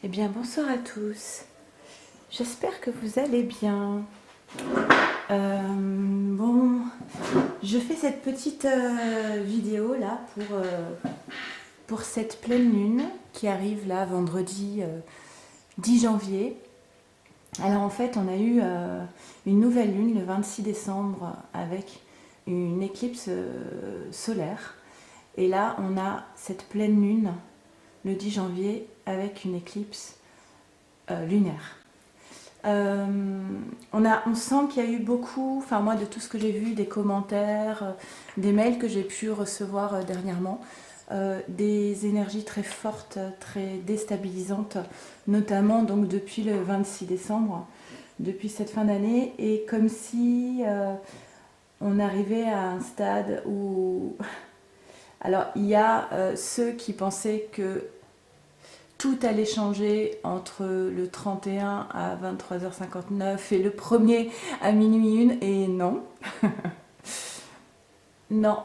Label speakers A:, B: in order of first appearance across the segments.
A: Eh bien, bonsoir à tous. J'espère que vous allez bien. Bon, je fais cette petite vidéo là pour cette pleine lune qui arrive là vendredi 10 janvier. Alors en fait, on a eu une nouvelle lune le 26 décembre avec une éclipse solaire. Et là, on a cette pleine lune le 10 janvier avec une éclipse lunaire. On sent qu'il y a eu beaucoup, enfin moi de tout ce que j'ai vu, des commentaires, des mails que j'ai pu recevoir dernièrement, des énergies très fortes, très déstabilisantes, notamment donc depuis le 26 décembre, depuis cette fin d'année, et comme si on arrivait à un stade où... Alors il y a ceux qui pensaient que tout allait changer entre le 31 à 23h59 et le 1er à minuit 1, et non. Non.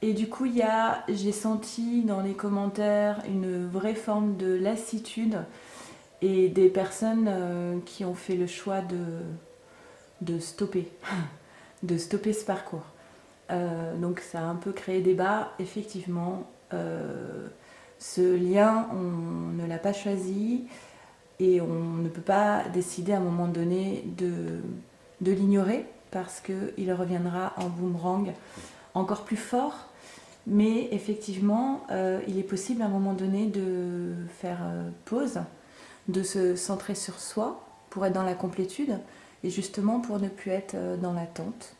A: Et du coup, j'ai senti dans les commentaires une vraie forme de lassitude et des personnes qui ont fait le choix de stopper, de stopper ce parcours. Donc ça a un peu créé débat, effectivement. Ce lien, on ne l'a pas choisi et on ne peut pas décider à un moment donné de l'ignorer parce qu'il reviendra en boomerang encore plus fort. Mais effectivement, il est possible à un moment donné de faire pause, de se centrer sur soi pour être dans la complétude et justement pour ne plus être dans l'attente.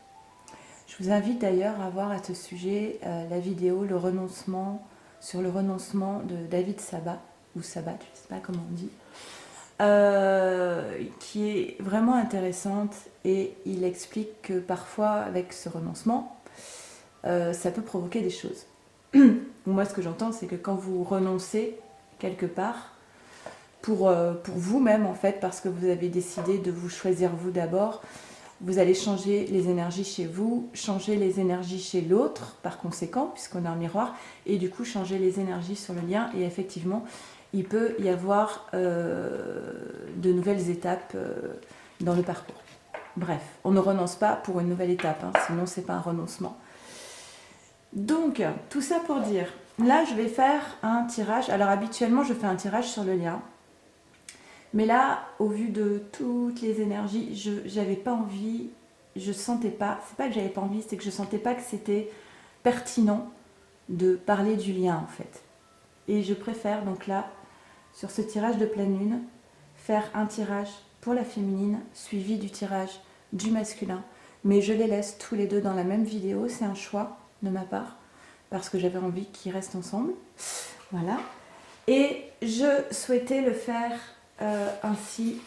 A: Je vous invite d'ailleurs à voir à ce sujet la vidéo sur le renoncement de David Sabat, ou Sabat, je ne sais pas comment on dit, qui est vraiment intéressante et il explique que parfois avec ce renoncement, ça peut provoquer des choses. Moi ce que j'entends c'est que quand vous renoncez quelque part, pour vous-même en fait, parce que vous avez décidé de vous choisir vous d'abord, vous allez changer les énergies chez vous, changer les énergies chez l'autre, par conséquent, puisqu'on a un miroir, et du coup changer les énergies sur le lien. Et effectivement, il peut y avoir de nouvelles étapes dans le parcours. Bref, on ne renonce pas pour une nouvelle étape, hein, sinon c'est pas un renoncement. Donc, tout ça pour dire, là je vais faire un tirage. Alors habituellement, je fais un tirage sur le lien. Mais là, au vu de toutes les énergies, j'avais pas envie, je sentais pas, c'est pas que j'avais pas envie, c'est que je sentais pas que c'était pertinent de parler du lien en fait. Et je préfère donc là, sur ce tirage de pleine lune, faire un tirage pour la féminine, suivi du tirage du masculin. Mais je les laisse tous les deux dans la même vidéo, c'est un choix de ma part, parce que j'avais envie qu'ils restent ensemble. Voilà. Et je souhaitais le faire ainsi,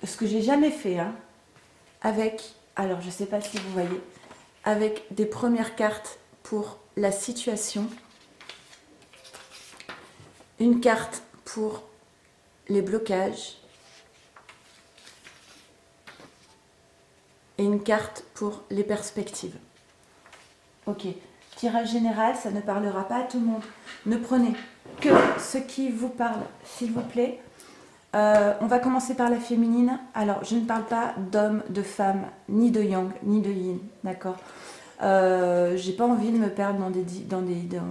A: ce que j'ai jamais fait, hein, avec, alors je ne sais pas si vous voyez, avec des premières cartes pour la situation, une carte pour les blocages et une carte pour les perspectives. Ok, tirage général, ça ne parlera pas à tout le monde. Ne prenez que ce qui vous parle, s'il vous plaît. On va commencer par la féminine. Alors, je ne parle pas d'homme, de femme, ni de yang, ni de yin, d'accord. J'ai pas envie de me perdre dans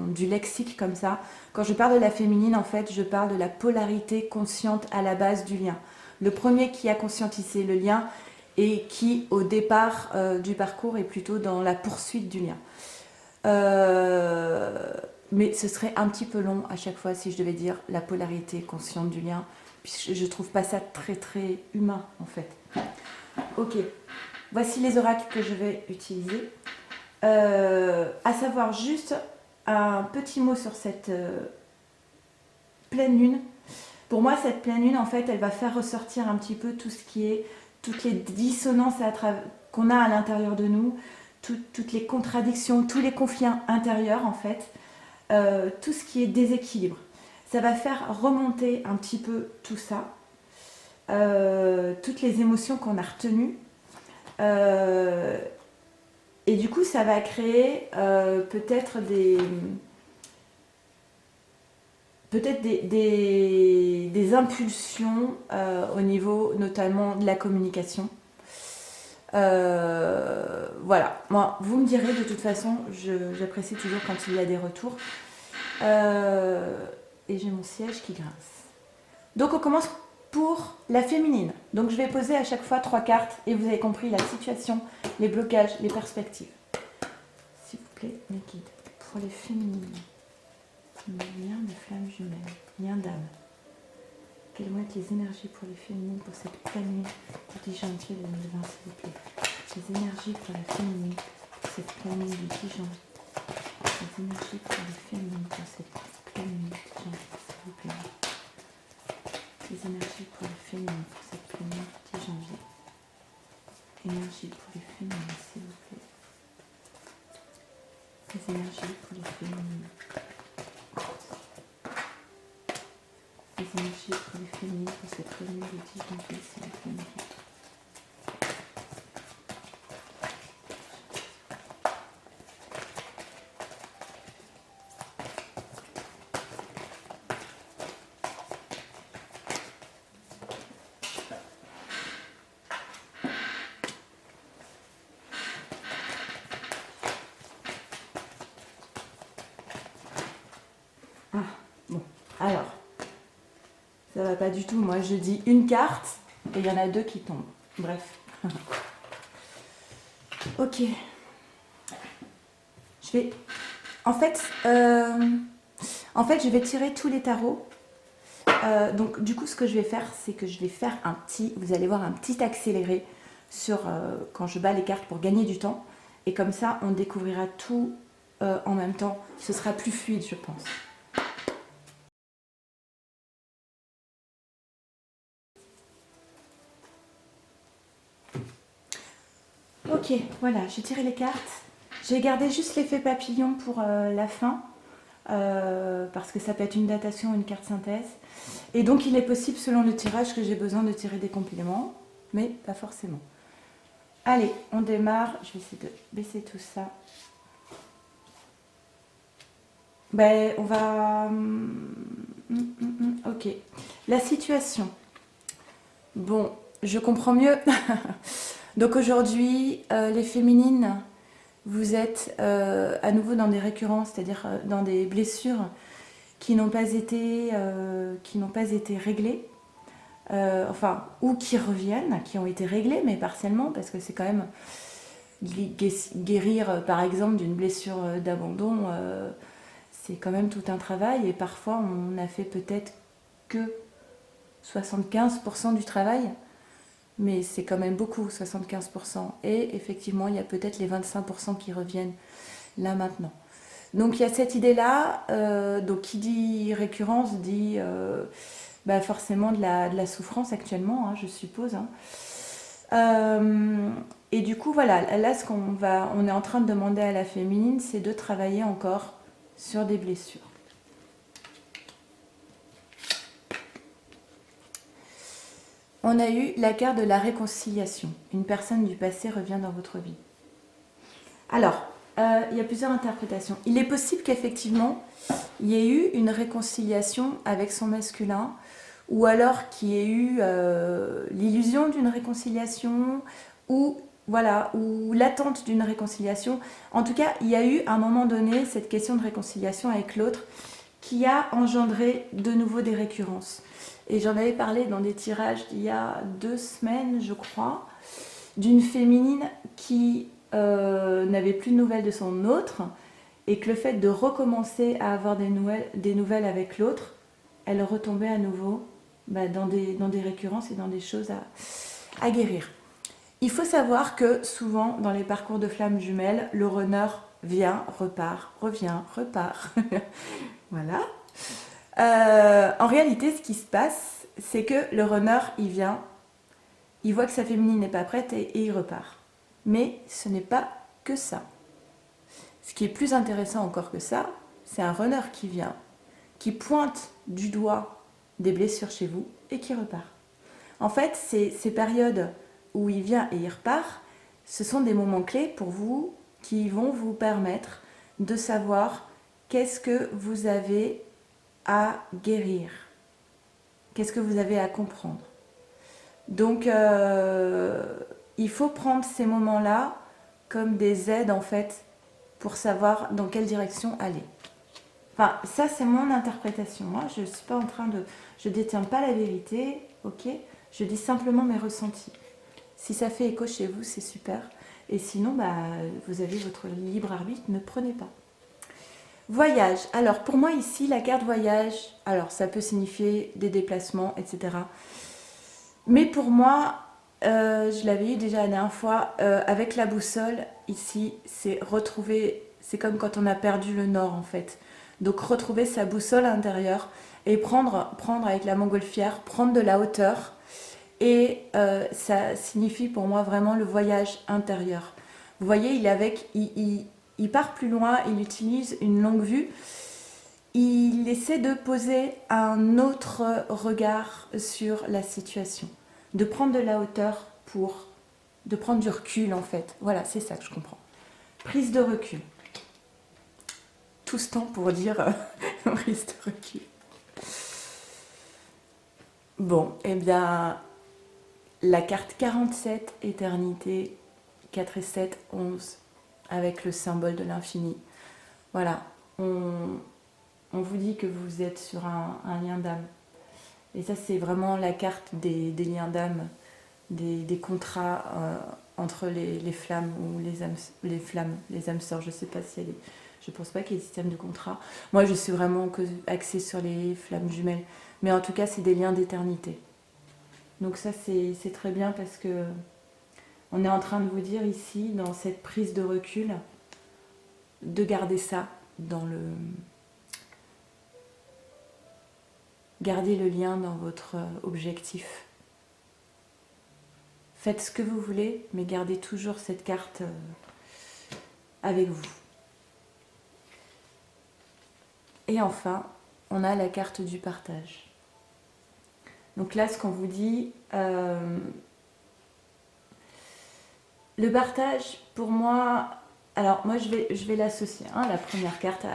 A: du lexique comme ça. Quand je parle de la féminine, en fait, je parle de la polarité consciente à la base du lien. Le premier qui a conscientisé le lien et qui, au départ du parcours, est plutôt dans la poursuite du lien. Mais ce serait un petit peu long à chaque fois si je devais dire la polarité consciente du lien, puisque je trouve pas ça très très humain en fait. Ok, voici les oracles que je vais utiliser. À savoir juste un petit mot sur cette pleine lune. Pour moi, cette pleine lune, en fait, elle va faire ressortir un petit peu tout ce qui est, toutes les dissonances qu'on a à l'intérieur de nous, toutes les contradictions, tous les conflits intérieurs, en fait, tout ce qui est déséquilibre. Ça va faire remonter un petit peu tout ça, toutes les émotions qu'on a retenues. Et du coup, ça va créer peut-être peut-être des impulsions au niveau notamment de la communication. Voilà, moi, vous me direz de toute façon, j'apprécie toujours quand il y a des retours. Et j'ai mon siège qui grince. Donc on commence pour la féminine. Donc je vais poser à chaque fois 3 cartes et vous avez compris la situation, les blocages, les perspectives. S'il vous plaît, mes guides. Pour les féminines. Lien de flammes jumelles, lien d'âme. Quelles vont être les énergies pour les féminines pour cette pleine nuit du 10 janvier 2020, s'il vous plaît. Les énergies pour les féminines pour cette pleine nuit du 10 janvier. Les énergies pour les féminines pour cette pleine nuit du 10 janvier, s'il vous plaît. Les énergies pour les féminines pour cette pleine nuit du 10 janvier. Énergie pour les féminines, s'il vous plaît. Les énergies pour les féminines. Les énergies pour les féminines pour cette pleine nuit du 10 janvier, s'il vous plaît. Ah, bon, alors, ça va pas du tout. Moi, je dis une carte et il y en a 2 qui tombent. Bref. Ok. Je vais... En fait, je vais tirer tous les tarots. Donc, du coup, ce que je vais faire, c'est que je vais faire un petit... Vous allez voir un petit accéléré sur quand je bats les cartes pour gagner du temps. Et comme ça, on découvrira tout en même temps. Ce sera plus fluide, je pense. Ok, voilà, j'ai tiré les cartes. J'ai gardé juste l'effet papillon pour la fin, parce que ça peut être une datation ou une carte synthèse. Et donc il est possible, selon le tirage, que j'ai besoin de tirer des compléments, mais pas forcément. Allez, on démarre. Je vais essayer de baisser tout ça. Ben, on va... Ok. La situation. Bon, je comprends mieux. Donc aujourd'hui, les féminines, vous êtes à nouveau dans des récurrences, c'est-à-dire dans des blessures qui n'ont pas été réglées, ou qui reviennent, qui ont été réglées, mais partiellement, parce que c'est quand même guérir, par exemple, d'une blessure d'abandon, c'est quand même tout un travail, et parfois on n'a fait peut-être que 75% du travail, mais c'est quand même beaucoup, 75%. Et effectivement, il y a peut-être les 25% qui reviennent là maintenant. Donc il y a cette idée-là, donc qui dit récurrence dit forcément de la souffrance actuellement, hein, je suppose. Hein. Et du coup, voilà, là on est en train de demander à la féminine, c'est de travailler encore sur des blessures. On a eu la carte de la réconciliation. Une personne du passé revient dans votre vie. Alors, il y a plusieurs interprétations. Il est possible qu'effectivement, il y ait eu une réconciliation avec son masculin, ou alors qu'il y ait eu l'illusion d'une réconciliation, ou l'attente d'une réconciliation. En tout cas, il y a eu à un moment donné cette question de réconciliation avec l'autre qui a engendré de nouveau des récurrences. Et j'en avais parlé dans des tirages il y a 2 semaines, je crois, d'une féminine qui n'avait plus de nouvelles de son autre, et que le fait de recommencer à avoir des nouvelles avec l'autre, elle retombait à nouveau dans des récurrences et dans des choses à guérir. Il faut savoir que souvent, dans les parcours de flammes jumelles, le runner vient, repart, revient, repart. Voilà. En réalité, ce qui se passe, c'est que le runner, il vient, il voit que sa féminine n'est pas prête et il repart. Mais ce n'est pas que ça. Ce qui est plus intéressant encore que ça, c'est un runner qui vient, qui pointe du doigt des blessures chez vous et qui repart. En fait, ces périodes où il vient et il repart, ce sont des moments clés pour vous qui vont vous permettre de savoir qu'est-ce que vous avez à guérir? Qu'est-ce que vous avez à comprendre? Donc, il faut prendre ces moments-là comme des aides, en fait, pour savoir dans quelle direction aller. Enfin, ça, c'est mon interprétation. Moi, je ne suis pas en train de... Je ne détiens pas la vérité, ok? Je dis simplement mes ressentis. Si ça fait écho chez vous, c'est super. Et sinon, bah, vous avez votre libre arbitre, ne prenez pas. Voyage. Alors, pour moi, ici, la carte voyage, alors, ça peut signifier des déplacements, etc. Mais pour moi, je l'avais eu déjà la dernière fois, avec la boussole, ici, c'est retrouver, c'est comme quand on a perdu le nord en fait. Donc retrouver sa boussole intérieure et prendre avec la montgolfière, prendre de la hauteur. Et ça signifie pour moi vraiment le voyage intérieur. Vous voyez, il part plus loin, il utilise une longue vue. Il essaie de poser un autre regard sur la situation, de prendre de la hauteur de prendre du recul en fait. Voilà, c'est ça que je comprends. Prise de recul. Tout ce temps pour dire prise de recul. Bon, eh bien, la carte 47, éternité, 4 et 7, 11, avec le symbole de l'infini. Voilà, on vous dit que vous êtes sur un lien d'âme. Et ça, c'est vraiment la carte des liens d'âme, des contrats entre les flammes ou les âmes sœurs. Je sais pas si je pense pas qu'il y ait système de contrat. Moi, je suis vraiment axée sur les flammes jumelles. Mais en tout cas, c'est des liens d'éternité. Donc ça, c'est très bien parce que on est en train de vous dire ici, dans cette prise de recul, de garder ça dans le... Gardez le lien dans votre objectif. Faites ce que vous voulez, mais gardez toujours cette carte avec vous. Et enfin, on a la carte du partage. Donc là, ce qu'on vous dit, le partage, pour moi, alors moi je vais l'associer, hein, la première carte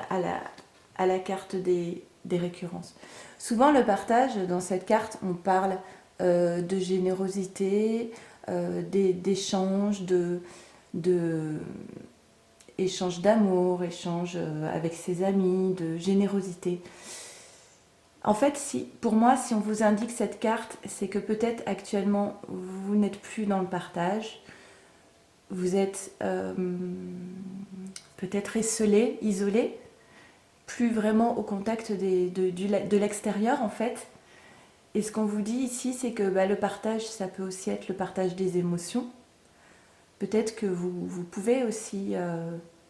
A: à la carte des récurrences. Souvent le partage, dans cette carte, on parle de générosité, d'échange, échange d'amour, échange avec ses amis, de générosité. En fait, pour moi, si on vous indique cette carte, c'est que peut-être actuellement, vous n'êtes plus dans le partage. Vous êtes peut-être esselé, isolé, plus vraiment au contact de l'extérieur en fait. Et ce qu'on vous dit ici, c'est que le partage, ça peut aussi être le partage des émotions. Peut-être que vous pouvez aussi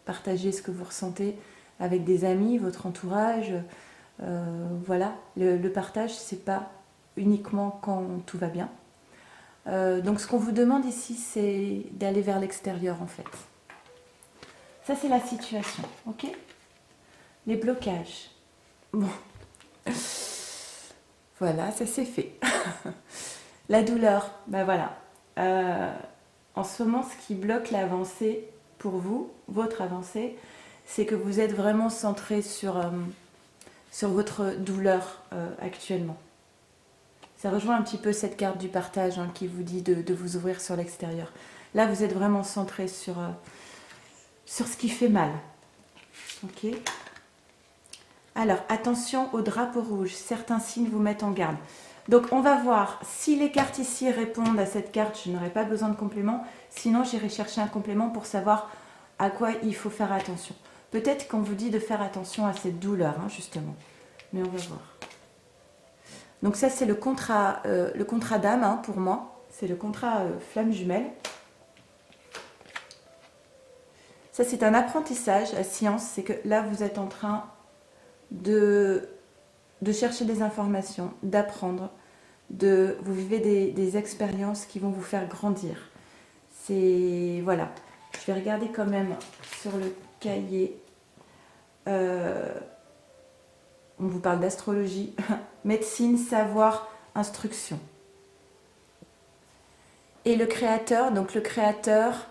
A: partager ce que vous ressentez avec des amis, votre entourage. Voilà, le partage, c'est pas uniquement quand tout va bien. Donc ce qu'on vous demande ici, c'est d'aller vers l'extérieur en fait. Ça, c'est la situation, ok? Les blocages. Bon. Voilà, ça c'est fait. La douleur, voilà. En ce moment, ce qui bloque l'avancée pour vous, votre avancée, c'est que vous êtes vraiment centré sur votre douleur actuellement. Ça rejoint un petit peu cette carte du partage qui vous dit de vous ouvrir sur l'extérieur. Là, vous êtes vraiment centré sur ce qui fait mal. Ok. Alors, attention au drapeau rouge. Certains signes vous mettent en garde. Donc, on va voir si les cartes ici répondent à cette carte. Je n'aurai pas besoin de complément. Sinon, j'irai chercher un complément pour savoir à quoi il faut faire attention. Peut-être qu'on vous dit de faire attention à cette douleur, justement. Mais on va voir. Donc ça, c'est le contrat d'âme pour moi. C'est le contrat flamme jumelle. Ça, c'est un apprentissage, la science. C'est que là, vous êtes en train de chercher des informations, d'apprendre, vous vivez des expériences qui vont vous faire grandir. C'est... Voilà. Je vais regarder quand même sur le cahier. On vous parle d'astrologie, médecine, savoir, instruction. Et le créateur, donc le créateur,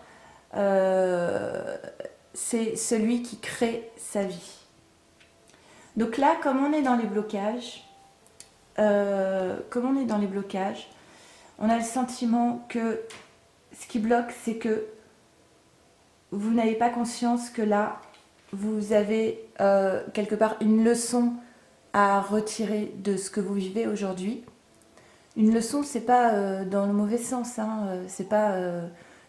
A: c'est celui qui crée sa vie. Donc là, comme on est dans les blocages, on a le sentiment que ce qui bloque, c'est que vous n'avez pas conscience que là, vous avez quelque part une leçon à retirer de ce que vous vivez aujourd'hui. Une leçon, c'est pas dans le mauvais sens, hein, c'est pas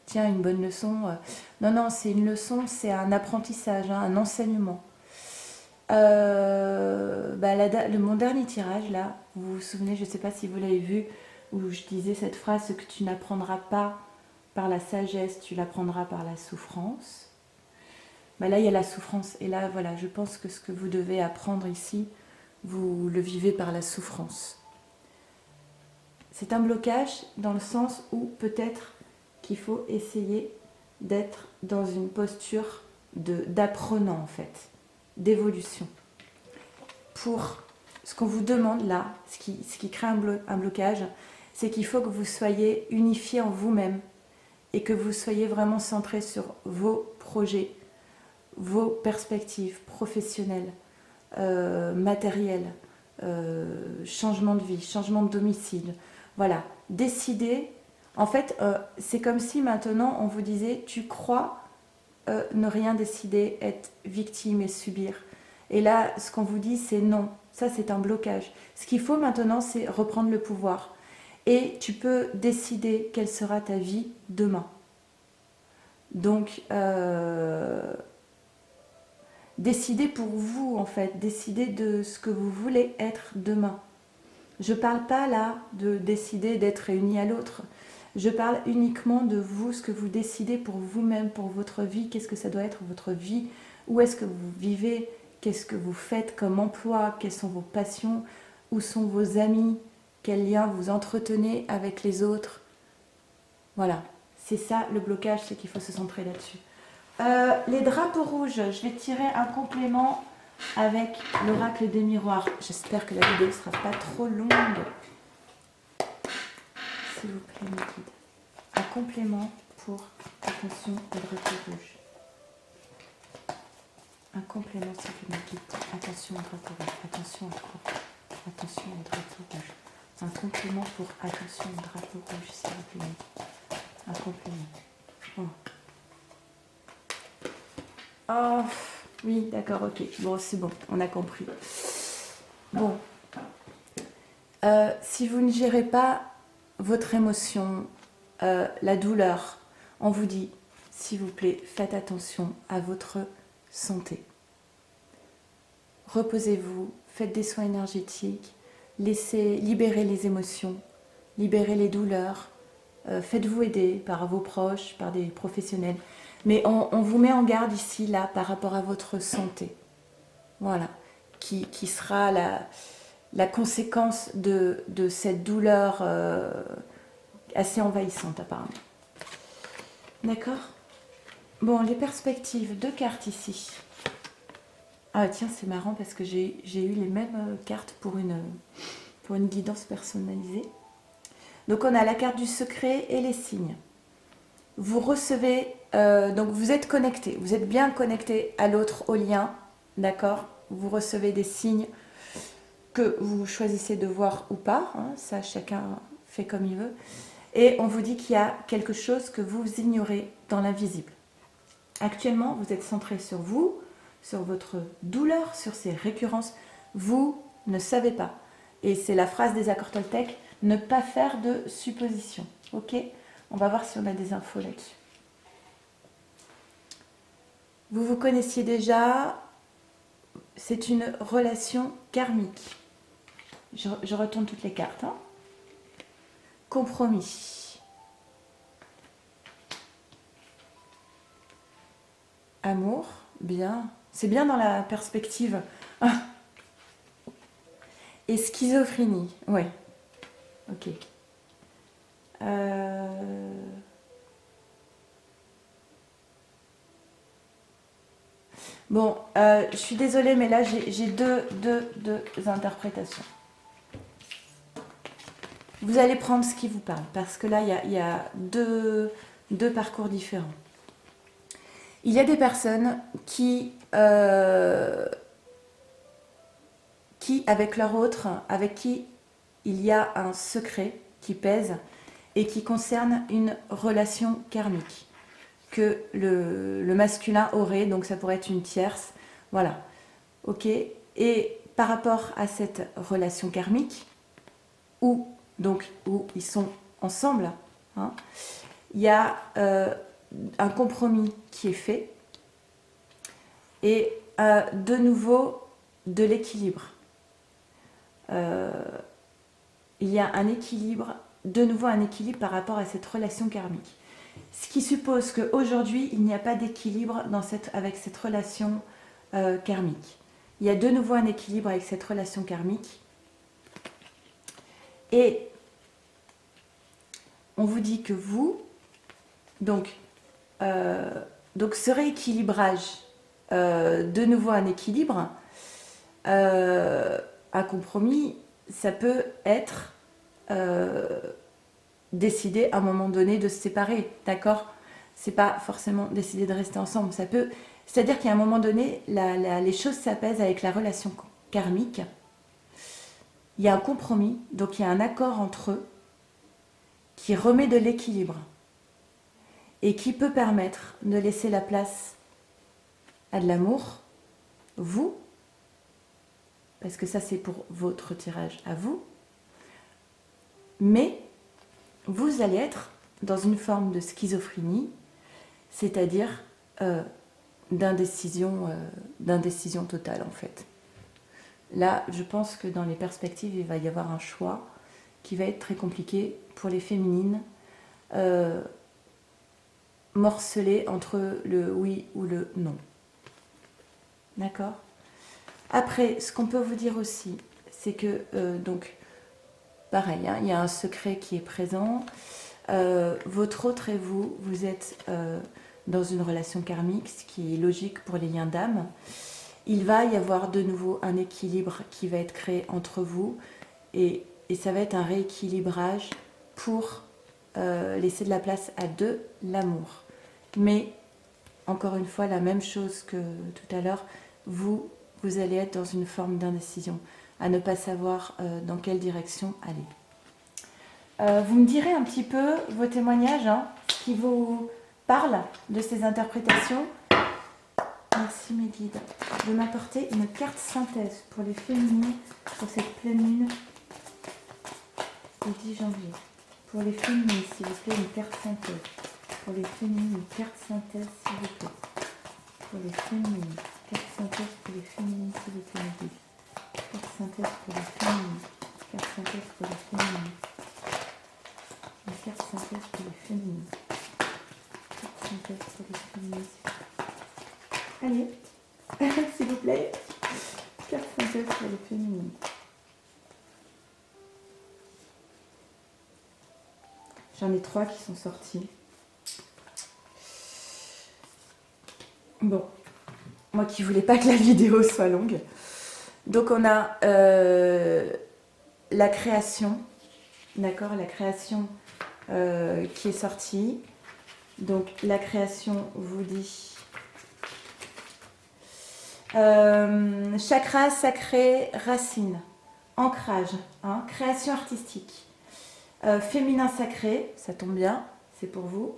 A: tiens, une bonne leçon. Non, non, c'est une leçon, c'est un apprentissage, hein, un enseignement. Mon dernier tirage, là, vous vous souvenez, je ne sais pas si vous l'avez vu, où je disais cette phrase, ce que tu n'apprendras pas par la sagesse, tu l'apprendras par la souffrance. Là, il y a la souffrance. Et là, voilà, je pense que ce que vous devez apprendre ici, vous le vivez par la souffrance. C'est un blocage dans le sens où peut-être qu'il faut essayer d'être dans une posture d'apprenant, en fait, d'évolution. Pour ce qu'on vous demande là, ce qui crée un blocage, c'est qu'il faut que vous soyez unifié en vous-même et que vous soyez vraiment centré sur vos projets, vos perspectives professionnelles, matérielles, changement de vie, changement de domicile. Voilà, décidez. En fait, c'est comme si maintenant on vous disait, tu crois ne rien décider, être victime et subir. Et là, ce qu'on vous dit, c'est non. Ça, c'est un blocage. Ce qu'il faut maintenant, c'est reprendre le pouvoir. Et tu peux décider quelle sera ta vie demain. Donc, décidez pour vous, en fait. Décidez de ce que vous voulez être demain. Je ne parle pas là de décider d'être réunis à l'autre. Je parle uniquement de vous, ce que vous décidez pour vous-même, pour votre vie. Qu'est-ce que ça doit être votre vie? Où est-ce que vous vivez? Qu'est-ce que vous faites comme emploi? Quelles sont vos passions? Où sont vos amis? Quels liens vous entretenez avec les autres? Voilà, c'est ça le blocage, c'est qu'il faut se centrer là-dessus. Les drapeaux rouges, je vais tirer un complément avec l'oracle des miroirs. J'espère que la vidéo ne sera pas trop longue. S'il vous plaît, mes guides. Un complément pour attention au drapeau rouge. Un complément, s'il vous plaît, mes guides. Attention au drapeau rouge. Attention à quoi? Attention au drapeau rouge. Un complément pour attention au drapeau rouge, s'il vous plaît, mes guides. Un complément. Oh, oui, d'accord, ok. Bon, c'est bon, on a compris. Bon. Si vous ne gérez pas votre émotion, la douleur, on vous dit, s'il vous plaît, faites attention à votre santé. Reposez-vous, faites des soins énergétiques, libérez les émotions, libérez les douleurs, faites-vous aider par vos proches, par des professionnels. Mais on vous met en garde ici, là, par rapport à votre santé. Voilà, qui sera la conséquence de cette douleur assez envahissante apparemment. D'accord? Bon, les perspectives, 2 cartes ici. Ah tiens, c'est marrant parce que j'ai eu les mêmes cartes pour une guidance personnalisée. Donc on a la carte du secret et les signes. Vous recevez, donc vous êtes connecté, vous êtes bien connecté à l'autre, au lien, d'accord? Vous recevez des signes que vous choisissez de voir ou pas, hein, ça chacun fait comme il veut. Et on vous dit qu'il y a quelque chose que vous ignorez dans l'invisible. Actuellement, vous êtes centré sur vous, sur votre douleur, sur ces récurrences. Vous ne savez pas. Et c'est la phrase des accords Toltec, ne pas faire de suppositions. Ok? On va voir si on a des infos là-dessus. Vous vous connaissiez déjà, c'est une relation karmique. Je retourne toutes les cartes. Hein. Compromis. Amour, bien. C'est bien dans la perspective. Et schizophrénie, ouais. Ok. Bon, je suis désolée, mais là j'ai deux interprétations. Vous allez prendre ce qui vous parle, parce que là il y a deux parcours différents. Il y a des personnes qui avec leur autre, avec qui il y a un secret qui pèse et qui concerne une relation karmique que le masculin aurait, donc ça pourrait être une tierce, voilà, ok. Et par rapport à cette relation karmique, où ils sont ensemble, hein, il y a un compromis qui est fait et de nouveau de l'équilibre. Il y a un équilibre, de nouveau un équilibre par rapport à cette relation karmique. Ce qui suppose qu'aujourd'hui, il n'y a pas d'équilibre avec cette relation karmique. Il y a de nouveau un équilibre avec cette relation karmique. Et on vous dit que vous, donc ce rééquilibrage, de nouveau un équilibre, un compromis, ça peut être décider à un moment donné de se séparer, d'accord? C'est pas forcément décider de rester ensemble, ça peut... C'est-à-dire qu'à un moment donné, les choses s'apaisent avec la relation karmique. Il y a un compromis, donc il y a un accord entre eux qui remet de l'équilibre et qui peut permettre de laisser la place à de l'amour, vous, parce que ça c'est pour votre tirage à vous, mais vous allez être dans une forme de schizophrénie, c'est-à-dire d'indécision totale en fait. Là, je pense que dans les perspectives, il va y avoir un choix qui va être très compliqué pour les féminines, morcelé entre le oui ou le non. D'accord ? Après, ce qu'on peut vous dire aussi, c'est que, donc, pareil, hein, il y a un secret qui est présent. Votre autre et vous, vous êtes dans une relation karmique, ce qui est logique pour les liens d'âme. Il va y avoir de nouveau un équilibre qui va être créé entre vous et ça va être un rééquilibrage pour laisser de la place à de l'amour. Mais, encore une fois, la même chose que tout à l'heure, vous allez être dans une forme d'indécision, à ne pas savoir dans quelle direction aller. Vous me direz un petit peu vos témoignages, hein, qui vous parlent de ces interprétations. Merci mes guides de m'apporter une carte synthèse pour les féminines pour cette pleine lune du 10 janvier. Pour les féminines, s'il vous plaît, une carte synthèse. Pour les féminines, une carte synthèse, s'il vous plaît. Pour les féminines, carte synthèse pour les féminines, s'il vous plaît, mes guides. Carte synthèse pour les féminines. Carte synthèse pour les féminines. Une carte synthèse pour les féminines. Carte synthèse pour les féminines. Allez, s'il vous plaît. Carte synthèse pour les féminines. J'en ai 3 qui sont sortis. Bon, moi qui voulais pas que la vidéo soit longue. Donc on a la création, d'accord, la création qui est sortie. Donc la création vous dit chakra sacré, racine, ancrage, hein, création artistique, féminin sacré, ça tombe bien, c'est pour vous,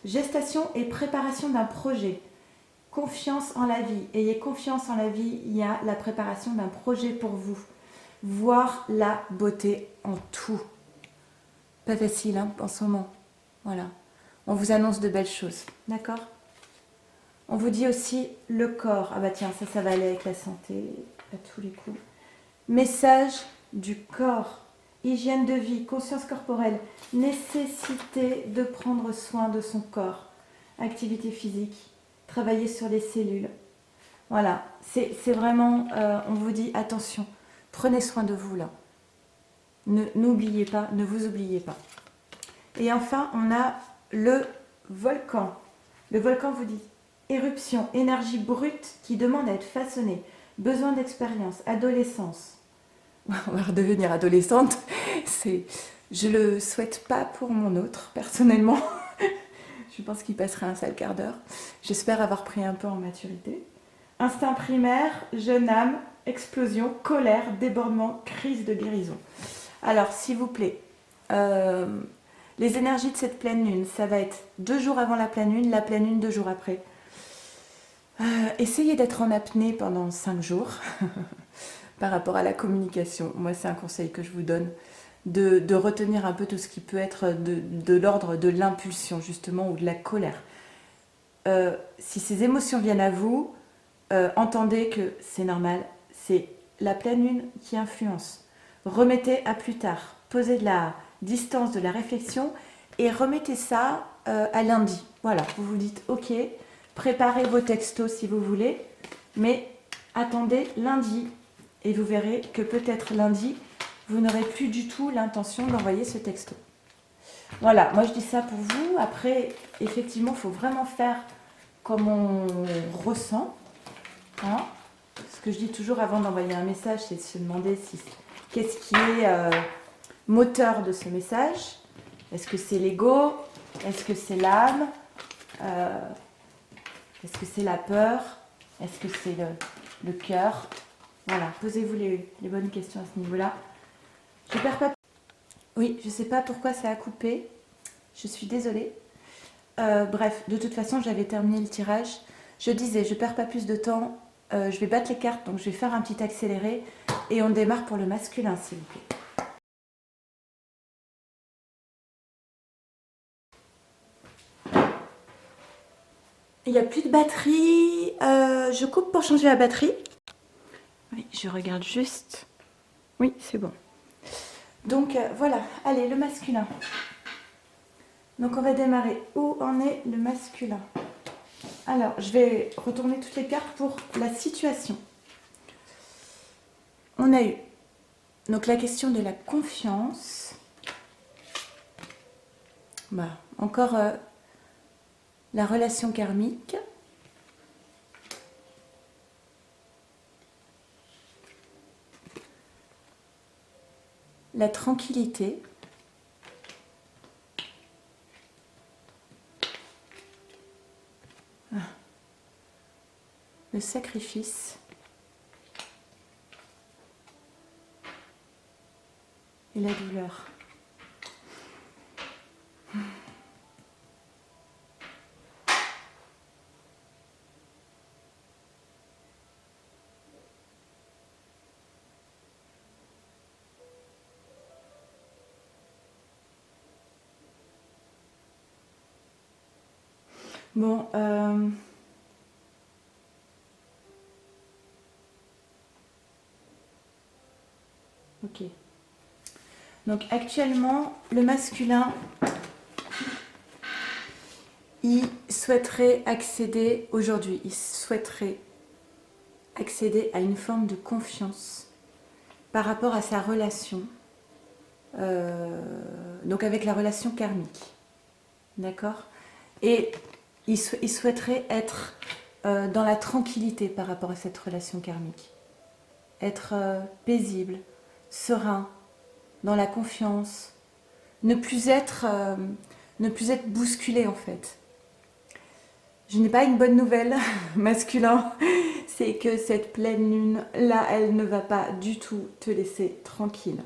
A: gestation et préparation d'un projet, confiance en la vie, ayez confiance en la vie, il y a la préparation d'un projet pour vous, voir la beauté en tout, pas facile hein, en ce moment, voilà, on vous annonce de belles choses, d'accord ? On vous dit aussi le corps. Ah bah tiens, ça va aller avec la santé à tous les coups. Message du corps. Hygiène de vie, conscience corporelle, nécessité de prendre soin de son corps. Activité physique, travailler sur les cellules. Voilà, c'est vraiment, on vous dit attention, prenez soin de vous là. N'oubliez pas, ne vous oubliez pas. Et enfin, on a le volcan. Le volcan vous dit éruption, énergie brute qui demande à être façonnée, besoin d'expérience, adolescence. On va redevenir adolescente, je le souhaite pas pour mon autre, personnellement. Je pense qu'il passerait un sale quart d'heure. J'espère avoir pris un peu en maturité. Instinct primaire, jeune âme, explosion, colère, débordement, crise de guérison. Alors, s'il vous plaît, les énergies de cette pleine lune, ça va être 2 jours avant la pleine lune 2 jours après. Essayez d'être en apnée pendant 5 jours par rapport à la communication. Moi, c'est un conseil que je vous donne, de retenir un peu tout ce qui peut être de l'ordre de l'impulsion, justement, ou de la colère. Si ces émotions viennent à vous, entendez que c'est normal, c'est la pleine lune qui influence. Remettez à plus tard, posez de la distance, de la réflexion et remettez ça à lundi. Voilà, vous vous dites ok, préparez vos textos si vous voulez, mais attendez lundi et vous verrez que peut-être lundi, vous n'aurez plus du tout l'intention d'envoyer ce texto. Voilà, moi je dis ça pour vous. Après, effectivement, il faut vraiment faire comme on ressent. Hein. Ce que je dis toujours avant d'envoyer un message, c'est de se demander qu'est-ce qui est moteur de ce message. Est-ce que c'est l'ego? Est-ce que c'est l'âme? Est-ce que c'est la peur? Est-ce que c'est le cœur? Voilà, posez-vous les bonnes questions à ce niveau-là. Je perds pas. Oui, je ne sais pas pourquoi ça a coupé. Je suis désolée. Bref, de toute façon, j'avais terminé le tirage. Je disais, je ne perds pas plus de temps. Je vais battre les cartes, donc je vais faire un petit accéléré. Et on démarre pour le masculin, s'il vous plaît. Il n'y a plus de batterie. Je coupe pour changer la batterie. Oui, je regarde juste. Oui, c'est bon. Donc voilà, allez, le masculin. Donc on va démarrer. Où en est le masculin? Alors, je vais retourner toutes les cartes pour la situation. On a eu donc la question de la confiance. Bah, encore la relation karmique. La tranquillité. Le sacrifice. Et la douleur. Bon, ok. Donc actuellement, le masculin, il souhaiterait accéder aujourd'hui, il souhaiterait accéder à une forme de confiance par rapport à sa relation, donc avec la relation karmique, d'accord? Et il souhaiterait être dans la tranquillité par rapport à cette relation karmique, être paisible, serein, dans la confiance, ne plus être bousculé en fait. Je n'ai pas une bonne nouvelle, masculin, c'est que cette pleine lune, là, elle ne va pas du tout te laisser tranquille.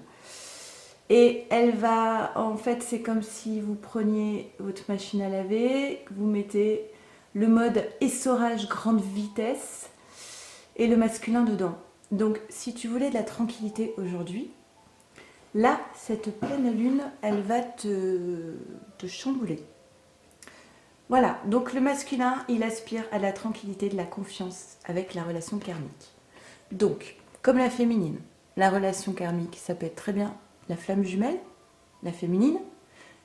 A: Et elle va, en fait, c'est comme si vous preniez votre machine à laver, vous mettez le mode essorage grande vitesse et le masculin dedans. Donc, si tu voulais de la tranquillité aujourd'hui, là, cette pleine lune, elle va te chambouler. Voilà, donc le masculin, il aspire à la tranquillité, de la confiance avec la relation karmique. Donc, comme la féminine, la relation karmique, ça peut être très bien la flamme jumelle, la féminine.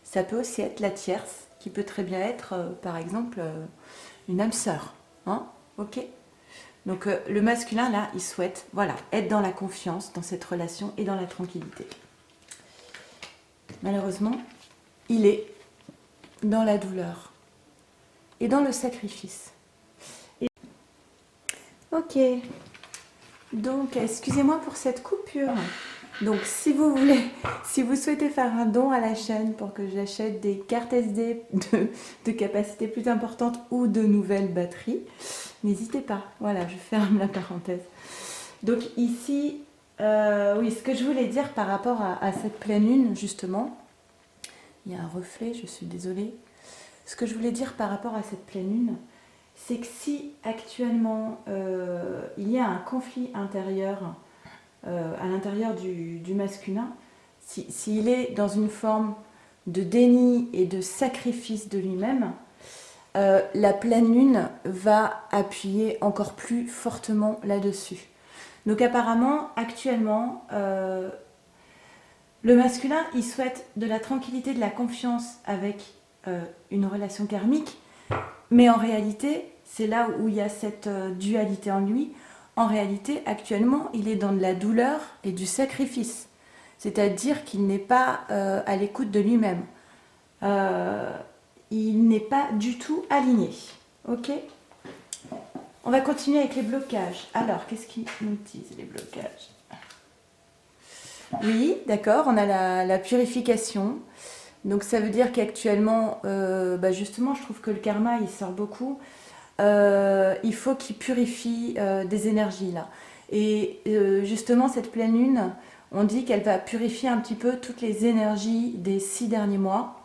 A: Ça peut aussi être la tierce, qui peut très bien être, par exemple, une âme sœur. Hein, ok. Donc, le masculin, là, il souhaite, voilà, être dans la confiance, dans cette relation et dans la tranquillité. Malheureusement, il est dans la douleur et dans le sacrifice. Ok, donc excusez-moi pour cette coupure. Donc si vous voulez, si vous souhaitez faire un don à la chaîne pour que j'achète des cartes SD de capacité plus importante ou de nouvelles batteries, n'hésitez pas. Voilà, je ferme la parenthèse. Donc ici, oui, ce que je voulais dire par rapport à cette pleine lune, justement, il y a un reflet, je suis désolée. Ce que je voulais dire par rapport à cette pleine lune, c'est que si actuellement il y a un conflit intérieur à l'intérieur du masculin, s'il est dans une forme de déni et de sacrifice de lui-même, la pleine lune va appuyer encore plus fortement là-dessus. Donc apparemment, actuellement, le masculin, il souhaite de la tranquillité, de la confiance avec une relation karmique, mais en réalité, c'est là où il y a cette dualité en lui. En réalité, actuellement, il est dans de la douleur et du sacrifice. C'est-à-dire qu'il n'est pas à l'écoute de lui-même. Il n'est pas du tout aligné. Ok ? On va continuer avec les blocages. Alors, qu'est-ce qu'ils nous disent, les blocages ? Oui, d'accord, on a la purification. Donc ça veut dire qu'actuellement, justement, je trouve que le karma, il sort beaucoup. Il faut qu'il purifie des énergies là. Et justement, cette pleine lune, on dit qu'elle va purifier un petit peu toutes les énergies des 6 derniers mois.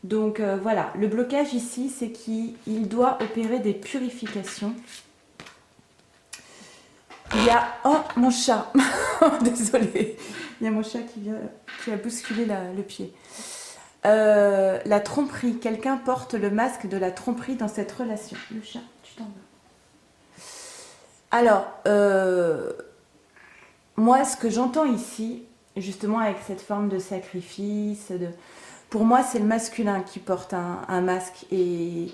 A: Donc voilà, le blocage ici, c'est qu'il doit opérer des purifications. Il y a... Oh, mon chat. Désolée. Il y a mon chat qui a bousculé le pied. La tromperie. Quelqu'un porte le masque de la tromperie dans cette relation. Le chat, tu t'en vas. Alors, moi, ce que j'entends ici, justement avec cette forme de sacrifice, pour moi, c'est le masculin qui porte un masque et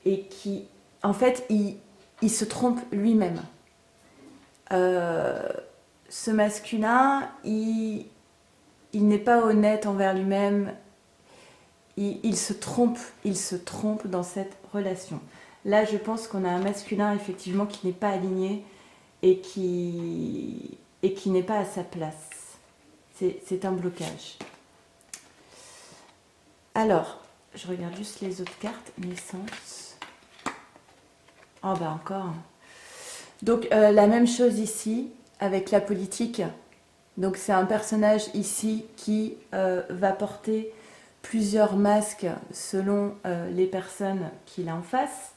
A: qui, en fait, il se trompe lui-même. Ce masculin, il n'est pas honnête envers lui-même. Il se trompe dans cette relation. Là, je pense qu'on a un masculin, effectivement, qui n'est pas aligné et qui n'est pas à sa place. C'est un blocage. Alors, je regarde juste les autres cartes. Naissance. Oh, bah encore. Donc, la même chose ici, avec la politique. Donc, c'est un personnage ici qui va porter plusieurs masques selon les personnes qu'il a en face.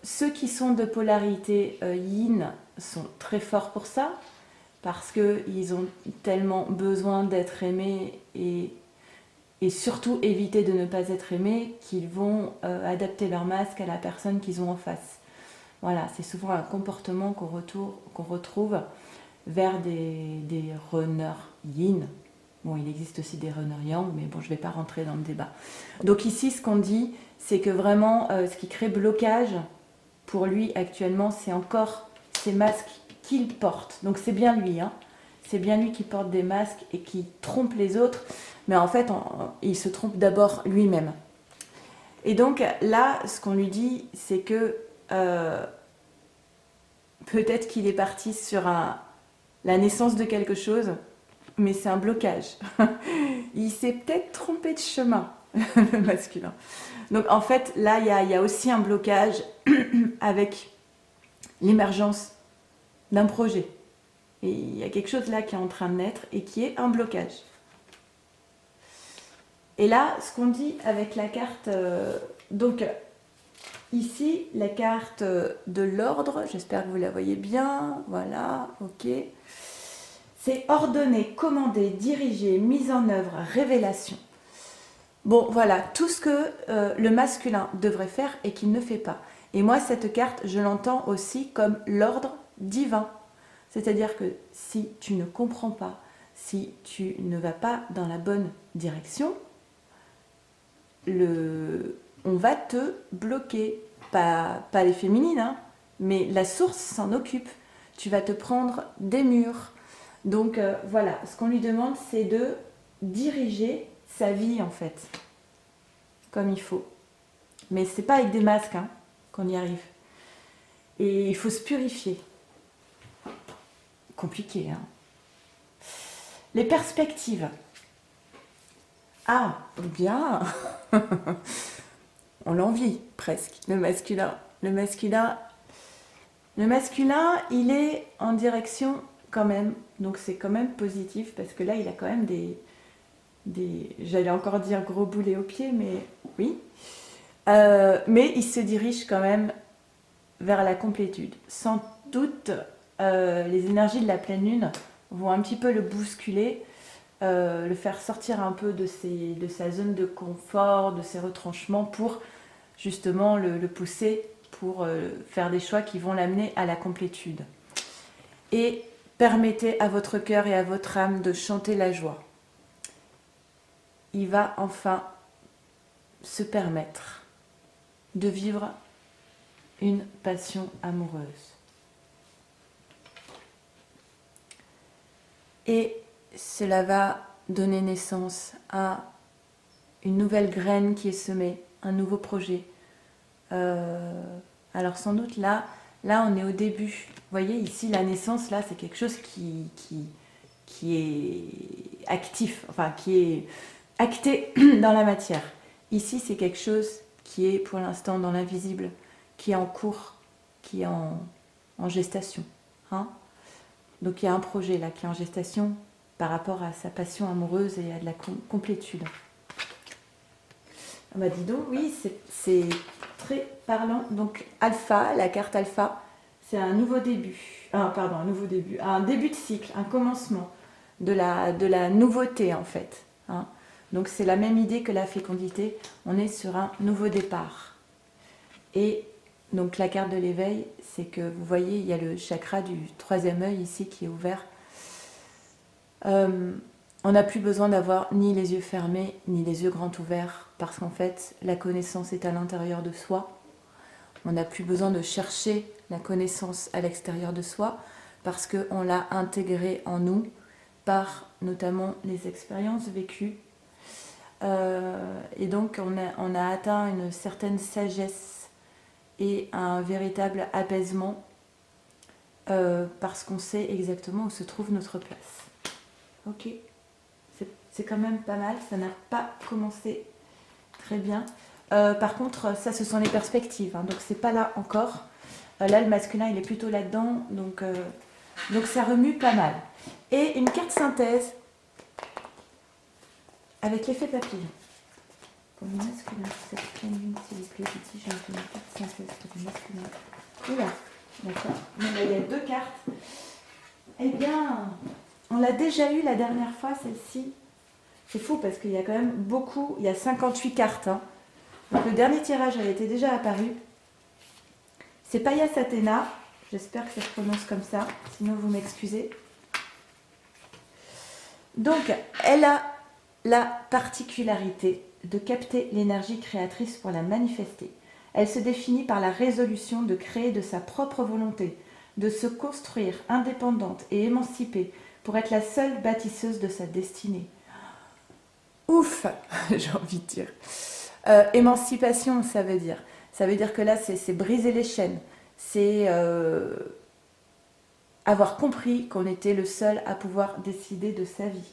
A: Ceux qui sont de polarité yin sont très forts pour ça, parce qu'ils ont tellement besoin d'être aimés et surtout éviter de ne pas être aimés qu'ils vont adapter leur masque à la personne qu'ils ont en face. Voilà, c'est souvent un comportement qu'on retrouve vers des runners yin. Bon, il existe aussi des runners yang, mais bon, je ne vais pas rentrer dans le débat. Donc ici, ce qu'on dit, c'est que vraiment, ce qui crée blocage pour lui actuellement, c'est encore ces masques qu'il porte. Donc c'est bien lui, hein. C'est bien lui qui porte des masques et qui trompe les autres, mais en fait, il se trompe d'abord lui-même. Et donc là, ce qu'on lui dit, c'est que peut-être qu'il est parti sur la naissance de quelque chose, mais c'est un blocage. Il s'est peut-être trompé de chemin, le masculin. Donc en fait, là, il y a aussi un blocage avec l'émergence d'un projet. Et il y a quelque chose là qui est en train de naître et qui est un blocage. Et là, ce qu'on dit avec la carte... donc ici, la carte de l'ordre, j'espère que vous la voyez bien. Voilà, ok. C'est ordonner, commander, diriger, mise en œuvre, révélation. Bon, voilà, tout ce que le masculin devrait faire et qu'il ne fait pas. Et moi, cette carte, je l'entends aussi comme l'ordre divin. C'est-à-dire que si tu ne comprends pas, si tu ne vas pas dans la bonne direction, on va te bloquer. Pas les féminines, hein, mais la source s'en occupe. Tu vas te prendre des murs. Donc voilà, ce qu'on lui demande, c'est de diriger sa vie en fait, comme il faut. Mais c'est pas avec des masques hein, qu'on y arrive. Et il faut se purifier. Compliqué, hein. Les perspectives. Ah, bien. On l'envie presque, le masculin. Le masculin, Le masculin, il est en direction quand même, donc c'est quand même positif, parce que là, il a quand même j'allais encore dire gros boulets aux pieds, mais oui. Mais il se dirige quand même vers la complétude. Sans doute, les énergies de la pleine lune vont un petit peu le bousculer, le faire sortir un peu de sa zone de confort, de ses retranchements, pour justement le pousser pour faire des choix qui vont l'amener à la complétude. Et permettez à votre cœur et à votre âme de chanter la joie. Il va enfin se permettre de vivre une passion amoureuse. Et cela va donner naissance à une nouvelle graine qui est semée, un nouveau projet. Alors sans doute là on est au début. Vous voyez ici la naissance, là c'est quelque chose qui est actif, enfin qui est acté dans la matière. Ici c'est quelque chose qui est pour l'instant dans l'invisible, qui est en cours, qui est en gestation. Hein. Donc il y a un projet là qui est en gestation par rapport à sa passion amoureuse et à de la complétude. Ah bah dis donc, oui, c'est très parlant. Donc alpha, la carte alpha, c'est un nouveau début. Un nouveau début. Un début de cycle, un commencement de la nouveauté en fait. Hein. Donc c'est la même idée que la fécondité. On est sur un nouveau départ. Et donc la carte de l'éveil, c'est que vous voyez, il y a le chakra du troisième œil ici qui est ouvert. On n'a plus besoin d'avoir ni les yeux fermés, ni les yeux grands ouverts, parce qu'en fait, la connaissance est à l'intérieur de soi. On n'a plus besoin de chercher la connaissance à l'extérieur de soi, parce qu'on l'a intégrée en nous, par notamment les expériences vécues. Et donc, on a atteint une certaine sagesse et un véritable apaisement, parce qu'on sait exactement où se trouve notre place. Ok, c'est quand même pas mal, ça n'a pas commencé très bien. Par contre, ça ce sont les perspectives, hein, donc c'est pas là encore. Là le masculin il est plutôt là-dedans, donc ça remue pas mal. Et une carte synthèse avec l'effet papillon. Pour le masculin, cette pleine lune, s'il vous plaît, ici j'ai une carte synthèse pour le masculin. Oula, d'accord. Donc là il y a deux cartes. Eh bien, on l'a déjà eu la dernière fois, celle-ci. C'est fou parce qu'il y a quand même beaucoup, il y a 58 cartes. Hein. Donc le dernier tirage, elle était déjà apparue. C'est Paya Satena, j'espère que ça se prononce comme ça, sinon vous m'excusez. Donc, elle a la particularité de capter l'énergie créatrice pour la manifester. Elle se définit par la résolution de créer de sa propre volonté, de se construire indépendante et émancipée pour être la seule bâtisseuse de sa destinée. Ouf, j'ai envie de dire. Émancipation, ça veut dire que là, c'est briser les chaînes. C'est avoir compris qu'on était le seul à pouvoir décider de sa vie.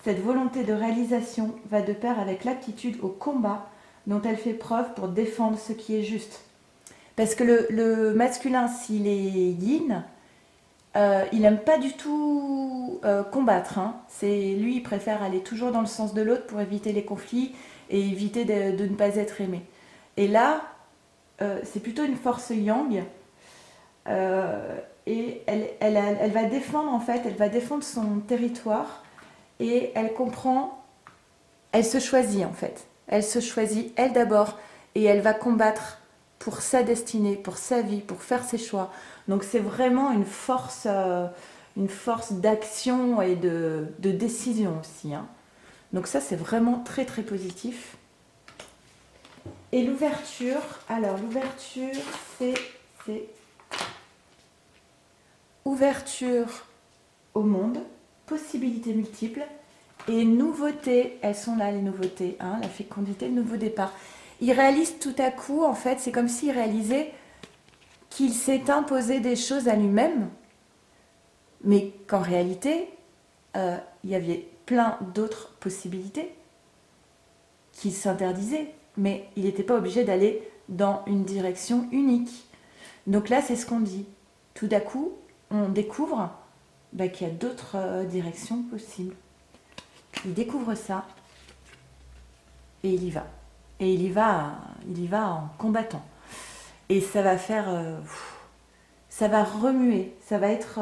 A: Cette volonté de réalisation va de pair avec l'aptitude au combat dont elle fait preuve pour défendre ce qui est juste. Parce que le masculin, s'il est yin, il n'aime pas du tout combattre. Hein. Lui, il préfère aller toujours dans le sens de l'autre pour éviter les conflits et éviter de ne pas être aimé. Et là, c'est plutôt une force yang. Et elle va défendre, en fait, elle va défendre son territoire. Et elle comprend, elle se choisit, en fait. Elle se choisit, elle d'abord. Et elle va combattre pour sa destinée, pour sa vie, pour faire ses choix. Donc c'est vraiment une force d'action et de décision aussi. Hein. Donc ça, c'est vraiment très très positif. Et l'ouverture, alors l'ouverture, c'est ouverture au monde, possibilités multiples et nouveautés. Elles sont là, les nouveautés, hein, la fécondité, le nouveau départ. Il réalise tout à coup, en fait, c'est comme s'il réalisait qu'il s'est imposé des choses à lui-même, mais qu'en réalité, il y avait plein d'autres possibilités qu'il s'interdisait, mais il n'était pas obligé d'aller dans une direction unique. Donc là, c'est ce qu'on dit. tout d'un coup, on découvre qu'il y a d'autres directions possibles. Il découvre ça et il y va. Et il y va en combattant. Et ça va faire... ça va remuer. Ça va être...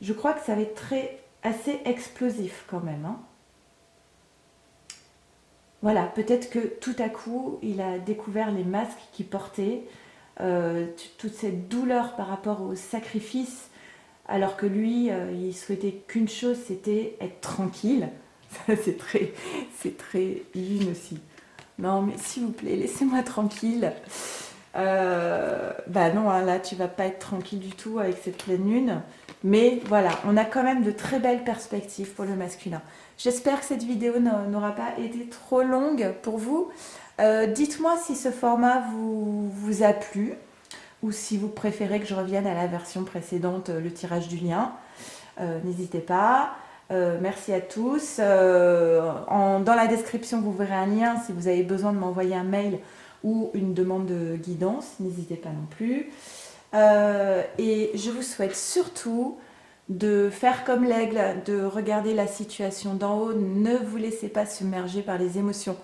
A: je crois que ça va être assez explosif quand même. Hein. Voilà, peut-être que tout à coup, il a découvert les masques qu'il portait, toute cette douleur par rapport au sacrifice, alors que lui, il souhaitait qu'une chose, c'était être tranquille. Ça, c'est très yin aussi. Non, mais s'il vous plaît, laissez-moi tranquille. Non, hein, là, tu vas pas être tranquille du tout avec cette pleine lune. Mais voilà, on a quand même de très belles perspectives pour le masculin. J'espère que cette vidéo n'aura pas été trop longue pour vous. Dites-moi si ce format vous a plu ou si vous préférez que je revienne à la version précédente, le tirage du lien. N'hésitez pas. Merci à tous. Dans la description, vous verrez un lien si vous avez besoin de m'envoyer un mail ou une demande de guidance. N'hésitez pas non plus. Et je vous souhaite surtout de faire comme l'aigle, de regarder la situation d'en haut. Ne vous laissez pas submerger par les émotions.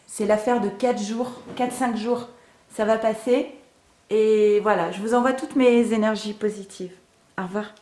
A: C'est l'affaire de 4-5 jours. Ça va passer. Et voilà, je vous envoie toutes mes énergies positives. Au revoir.